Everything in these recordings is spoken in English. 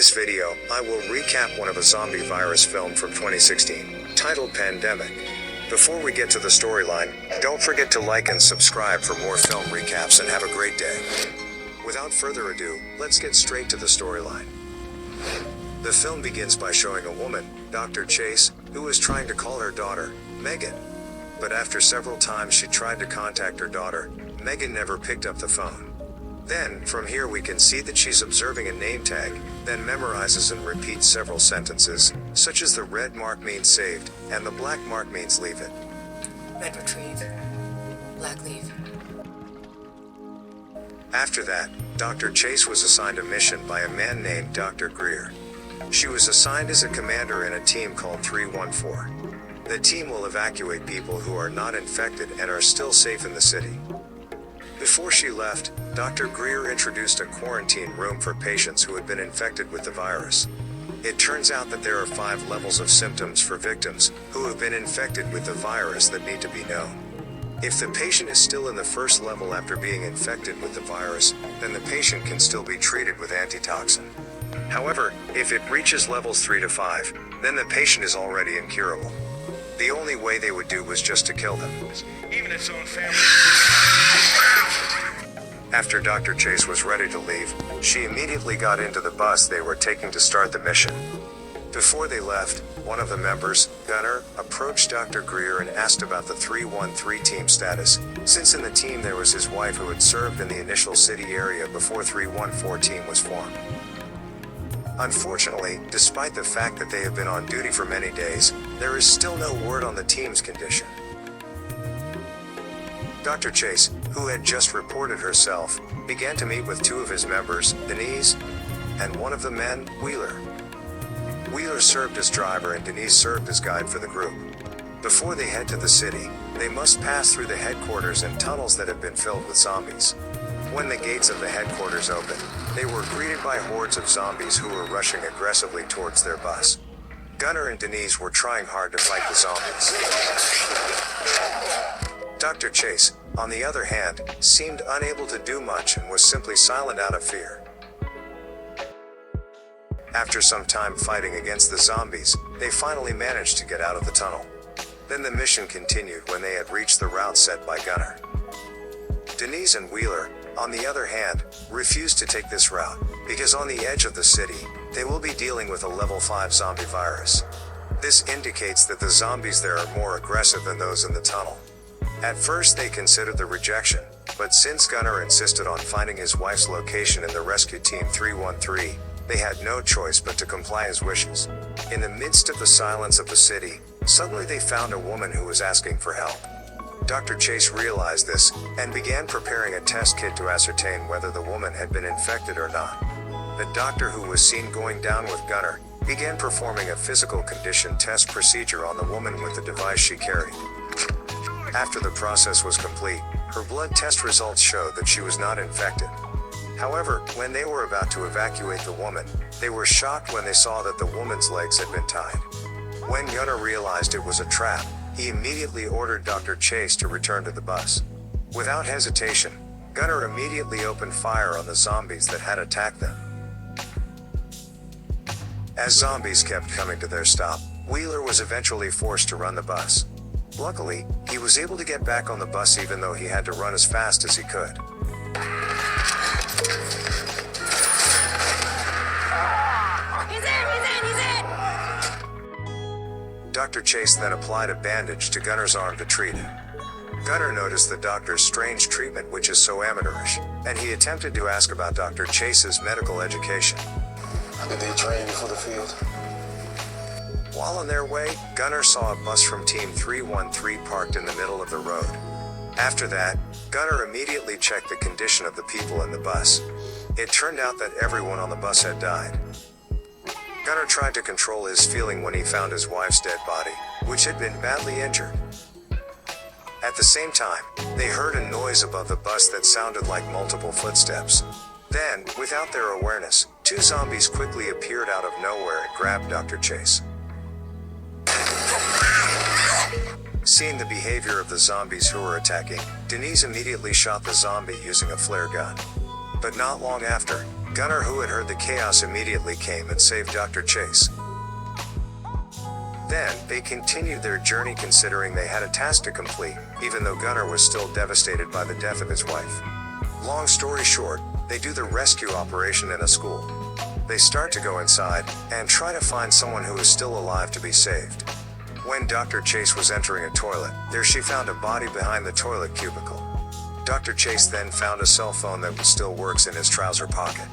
this video, I will recap one of a zombie virus film from 2016, titled Pandemic. Before we get to the storyline, don't forget to like and subscribe for more film recaps and have a great day. Without further ado, let's get straight to the storyline. The film begins by showing a woman, Dr. Chase, who is trying to call her daughter, Megan. But after several times she tried to contact her daughter, Megan never picked up the phone. Then, from here we can see that she's observing a name tag, then memorizes and repeats several sentences, such as the red mark means saved, and the black mark means leave it. Red retrieve. Black leave. After that, Dr. Chase was assigned a mission by a man named Dr. Greer. She was assigned as a commander in a team called 314. The team will evacuate people who are not infected and are still safe in the city. Before she left, Dr. Greer introduced a quarantine room for patients who had been infected with the virus. It turns out that there are 5 levels of symptoms for victims who have been infected with the virus that need to be known. If the patient is still in the first level after being infected with the virus, then the patient can still be treated with antitoxin. However, if it reaches levels 3 to 5, then the patient is already incurable. The only way they would do was just to kill them. Even its own family. After Dr. Chase was ready to leave, she immediately got into the bus they were taking to start the mission. Before they left, one of the members, Gunnar, approached Dr. Greer and asked about the 313 team status, since in the team there was his wife who had served in the initial city area before 314 team was formed. Unfortunately, despite the fact that they have been on duty for many days, there is still no word on the team's condition. Dr. Chase, who had just reported herself, began to meet with 2 of his members, Denise, and one of the men, Wheeler. Wheeler served as driver and Denise served as guide for the group. Before they head to the city, they must pass through the headquarters and tunnels that have been filled with zombies. When the gates of the headquarters opened, they were greeted by hordes of zombies who were rushing aggressively towards their bus. Gunnar and Denise were trying hard to fight the zombies. Dr. Chase, on the other hand, seemed unable to do much and was simply silent out of fear. After some time fighting against the zombies, they finally managed to get out of the tunnel. Then the mission continued when they had reached the route set by Gunnar. Denise and Wheeler, on the other hand, refused to take this route, because on the edge of the city, they will be dealing with a level 5 zombie virus. This indicates that the zombies there are more aggressive than those in the tunnel. At first they considered the rejection, but since Gunnar insisted on finding his wife's location in the rescue team 313, they had no choice but to comply his wishes. In the midst of the silence of the city, suddenly they found a woman who was asking for help. Dr. Chase realized this, and began preparing a test kit to ascertain whether the woman had been infected or not. The doctor who was seen going down with Gunnar, began performing a physical condition test procedure on the woman with the device she carried. After the process was complete, her blood test results showed that she was not infected. However, when they were about to evacuate the woman, they were shocked when they saw that the woman's legs had been tied. When Gunnar realized it was a trap, he immediately ordered Dr. Chase to return to the bus. Without hesitation, Gunnar immediately opened fire on the zombies that had attacked them. As zombies kept coming to their stop, Wheeler was eventually forced to run the bus. Luckily, he was able to get back on the bus even though he had to run as fast as he could. Dr. Chase then applied a bandage to Gunnar's arm to treat it. Gunnar noticed the doctor's strange treatment, which is so amateurish, and he attempted to ask about Dr. Chase's medical education. Did they train you for the field? While on their way, Gunnar saw a bus from Team 313 parked in the middle of the road. After that, Gunnar immediately checked the condition of the people in the bus. It turned out that everyone on the bus had died. Gunnar tried to control his feeling when he found his wife's dead body, which had been badly injured. At the same time, they heard a noise above the bus that sounded like multiple footsteps. Then, without their awareness, 2 zombies quickly appeared out of nowhere and grabbed Dr. Chase. Seeing the behavior of the zombies who were attacking, Denise immediately shot the zombie using a flare gun. But not long after, Gunnar, who had heard the chaos, immediately came and saved Dr. Chase. Then, they continued their journey considering they had a task to complete, even though Gunnar was still devastated by the death of his wife. Long story short, they do the rescue operation in a school. They start to go inside, and try to find someone who is still alive to be saved. When Dr. Chase was entering a toilet, there she found a body behind the toilet cubicle. Dr. Chase then found a cell phone that still works in his trouser pocket.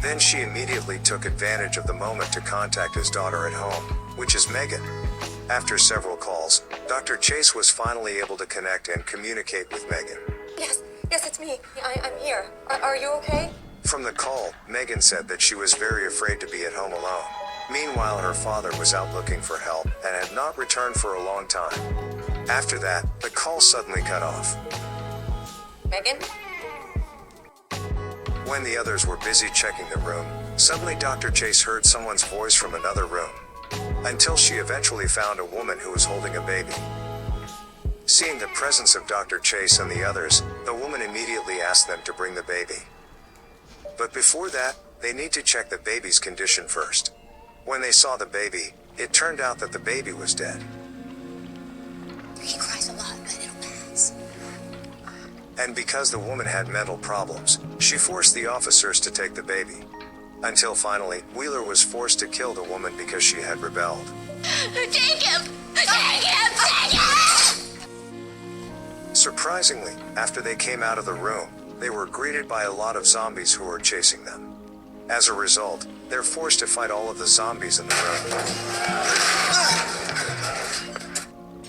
Then she immediately took advantage of the moment to contact his daughter at home, which is Megan. After several calls, Dr. Chase was finally able to connect and communicate with Megan. Yes, it's me. I'm here. Are you okay? From the call, Megan said that she was very afraid to be at home alone. Meanwhile, her father was out looking for help and had not returned for a long time. After that, the call suddenly cut off. Megan? When the others were busy checking the room, suddenly Dr. Chase heard someone's voice from another room. Until she eventually found a woman who was holding a baby. Seeing the presence of Dr. Chase and the others, the woman immediately asked them to bring the baby. But before that, they need to check the baby's condition first. When they saw the baby, it turned out that the baby was dead. He cries a lot, but it'll pass. And because the woman had mental problems, she forced the officers to take the baby. Until finally, Wheeler was forced to kill the woman because she had rebelled. Take him! Take him! Take him! Surprisingly, after they came out of the room, they were greeted by a lot of zombies who were chasing them. As a result, they're forced to fight all of the zombies in the room.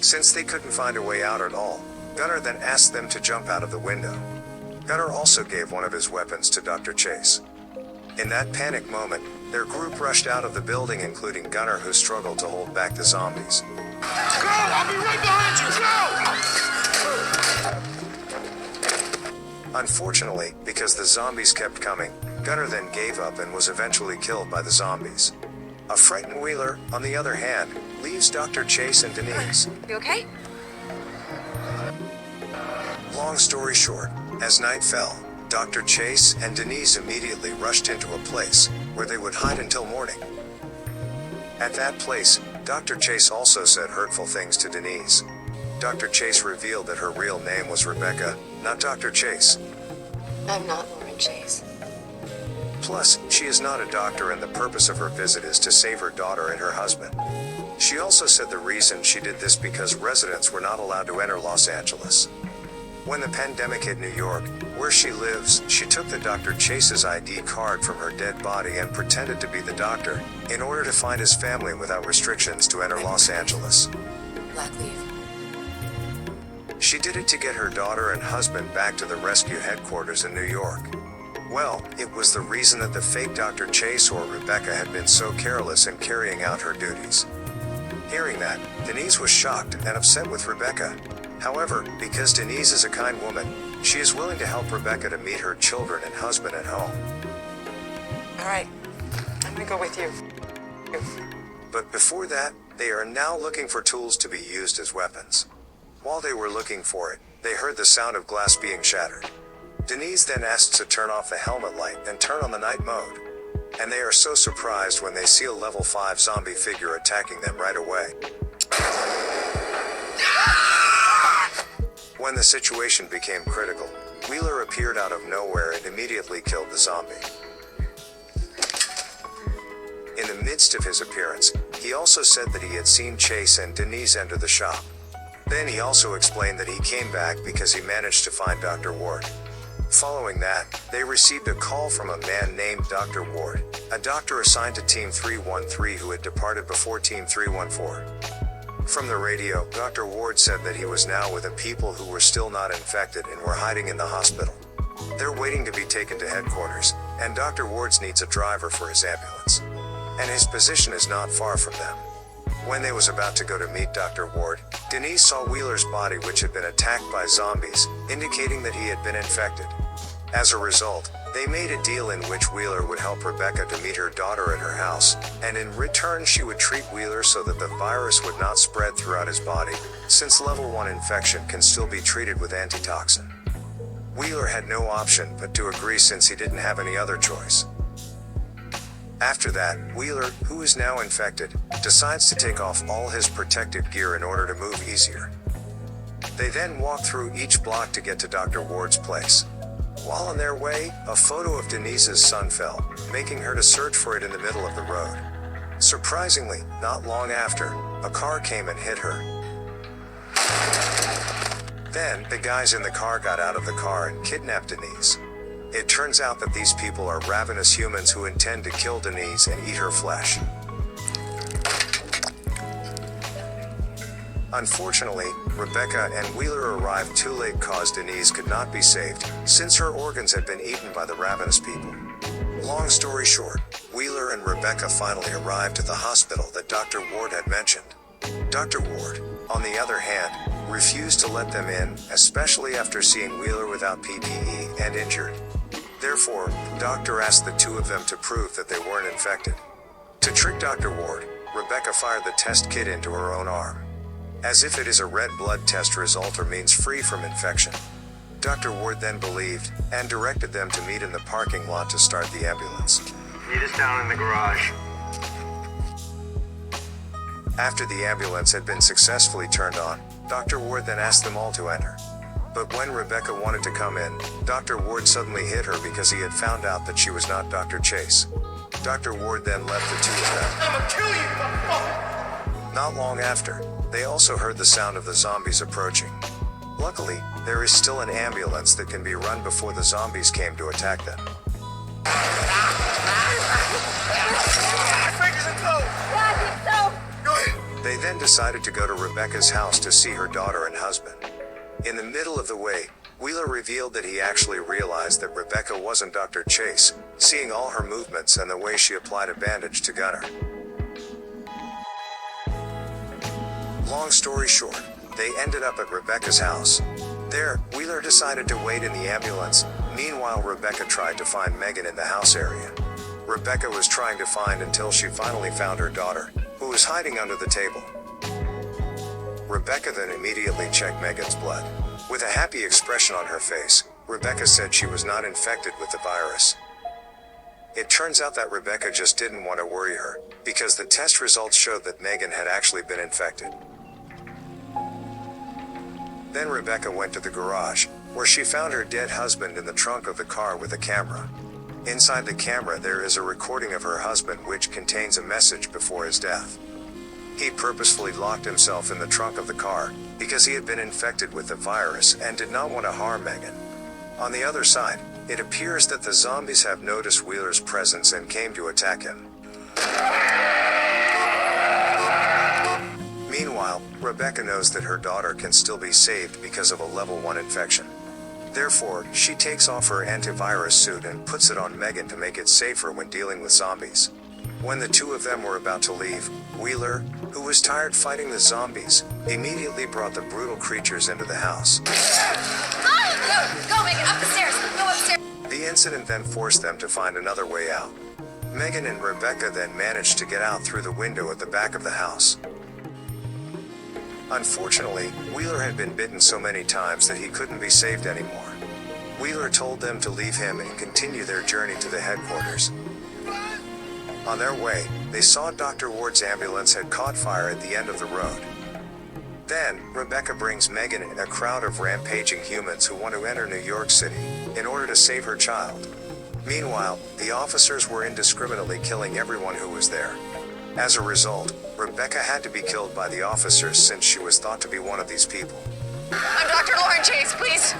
Since they couldn't find a way out at all, Gunnar then asked them to jump out of the window. Gunnar also gave one of his weapons to Dr. Chase. In that panic moment, their group rushed out of the building, including Gunnar, who struggled to hold back the zombies. Go! I'll be right behind you! Go! Unfortunately, because the zombies kept coming, Gunnar then gave up and was eventually killed by the zombies. A frightened Wheeler, on the other hand, leaves Dr. Chase and Denise. You okay? Long story short, as night fell, Dr. Chase and Denise immediately rushed into a place where they would hide until morning. At that place, Dr. Chase also said hurtful things to Denise. Dr. Chase revealed that her real name was Rebecca, not Dr. Chase. I'm not Lauren Chase. Plus, she is not a doctor and the purpose of her visit is to save her daughter and her husband. She also said the reason she did this because residents were not allowed to enter Los Angeles. When the pandemic hit New York, where she lives, she took the Dr. Chase's ID card from her dead body and pretended to be the doctor, in order to find his family without restrictions to enter Los Angeles. Black leave. She did it to get her daughter and husband back to the rescue headquarters in New York. Well, it was the reason that the fake Dr. Chase or Rebecca had been so careless in carrying out her duties. Hearing that, Denise was shocked and upset with Rebecca. However, because Denise is a kind woman, she is willing to help Rebecca to meet her children and husband at home. All right, I'm gonna go with you. But before that, they are now looking for tools to be used as weapons. While they were looking for it, they heard the sound of glass being shattered. Denise then asks to turn off the helmet light and turn on the night mode. And they are so surprised when they see a level 5 zombie figure attacking them right away. When the situation became critical, Wheeler appeared out of nowhere and immediately killed the zombie. In the midst of his appearance, he also said that he had seen Chase and Denise enter the shop. Then he also explained that he came back because he managed to find Dr. Ward. Following that, they received a call from a man named Dr. Ward, a doctor assigned to Team 313 who had departed before Team 314. From the radio, Dr. Ward said that he was now with the people who were still not infected and were hiding in the hospital. They're waiting to be taken to headquarters, and Dr. Ward needs a driver for his ambulance. And his position is not far from them. When they was about to go to meet Dr. Ward, Denise saw Wheeler's body, which had been attacked by zombies, indicating that he had been infected. As a result, they made a deal in which Wheeler would help Rebecca to meet her daughter at her house, and in return she would treat Wheeler so that the virus would not spread throughout his body, since level 1 infection can still be treated with antitoxin. Wheeler had no option but to agree since he didn't have any other choice. After that, Wheeler, who is now infected, decides to take off all his protective gear in order to move easier. They then walk through each block to get to Dr. Ward's place. While on their way, a photo of Denise's son fell, making her to search for it in the middle of the road. Surprisingly, not long after, a car came and hit her. Then, the guys in the car got out of the car and kidnapped Denise. It turns out that these people are ravenous humans who intend to kill Denise and eat her flesh. Unfortunately, Rebecca and Wheeler arrived too late cause Denise could not be saved, since her organs had been eaten by the ravenous people. Long story short, Wheeler and Rebecca finally arrived at the hospital that Dr. Ward had mentioned. Dr. Ward, on the other hand, refused to let them in, especially after seeing Wheeler without PPE and injured. Therefore, the doctor asked the two of them to prove that they weren't infected. To trick Dr. Ward, Rebecca fired the test kit into her own arm, as if it is a red blood test result or means free from infection. Dr. Ward then believed, and directed them to meet in the parking lot to start the ambulance. Meet us down in the garage. After the ambulance had been successfully turned on, Dr. Ward then asked them all to enter. But when Rebecca wanted to come in, Dr. Ward suddenly hit her because he had found out that she was not Dr. Chase. Dr. Ward then left the two of them. I'ma kill you, motherfucker! Not long after, they also heard the sound of the zombies approaching. Luckily, there is still an ambulance that can be run before the zombies came to attack them. Fingers and toes! Yeah, I think so. Go ahead. They then decided to go to Rebecca's house to see her daughter and husband. In the middle of the way, Wheeler revealed that he actually realized that Rebecca wasn't Dr. Chase, seeing all her movements and the way she applied a bandage to Gunner. Long story short, they ended up at Rebecca's house. There, Wheeler decided to wait in the ambulance. Meanwhile, Rebecca tried to find Megan in the house area. Rebecca was trying to find until she finally found her daughter, who was hiding under the table. Rebecca then immediately checked Megan's blood. With a happy expression on her face, Rebecca said she was not infected with the virus. It turns out that Rebecca just didn't want to worry her, because the test results showed that Megan had actually been infected. Then Rebecca went to the garage, where she found her dead husband in the trunk of the car with a camera. Inside the camera there is a recording of her husband which contains a message before his death. He purposefully locked himself in the trunk of the car, because he had been infected with the virus and did not want to harm Megan. On the other side, it appears that the zombies have noticed Wheeler's presence and came to attack him. Meanwhile, Rebecca knows that her daughter can still be saved because of a level 1 infection. Therefore, she takes off her antivirus suit and puts it on Megan to make it safer when dealing with zombies. When the two of them were about to leave, Wheeler, who was tired fighting the zombies, immediately brought the brutal creatures into the house. Go, Megan, up the stairs. Go upstairs. The incident then forced them to find another way out. Megan and Rebecca then managed to get out through the window at the back of the house. Unfortunately, Wheeler had been bitten so many times that he couldn't be saved anymore. Wheeler told them to leave him and continue their journey to the headquarters. On their way, they saw Dr. Ward's ambulance had caught fire at the end of the road. Then, Rebecca brings Megan in a crowd of rampaging humans who want to enter New York City, in order to save her child. Meanwhile, the officers were indiscriminately killing everyone who was there. As a result, Rebecca had to be killed by the officers since she was thought to be one of these people. I'm Dr. Lauren Chase, please.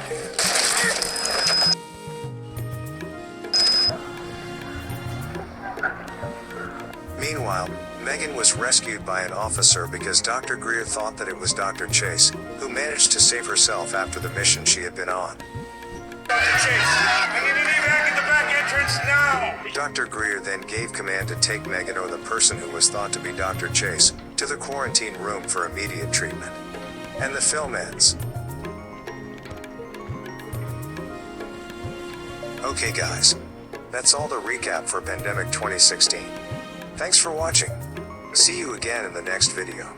Meanwhile, Megan was rescued by an officer because Dr. Greer thought that it was Dr. Chase, who managed to save herself after the mission she had been on. Dr. Chase, I need an evac at the back entrance now! Dr. Greer then gave command to take Megan or the person who was thought to be Dr. Chase to the quarantine room for immediate treatment. And the film ends. Okay guys, that's all the recap for Pandemic 2016. Thanks for watching. See you again in the next video.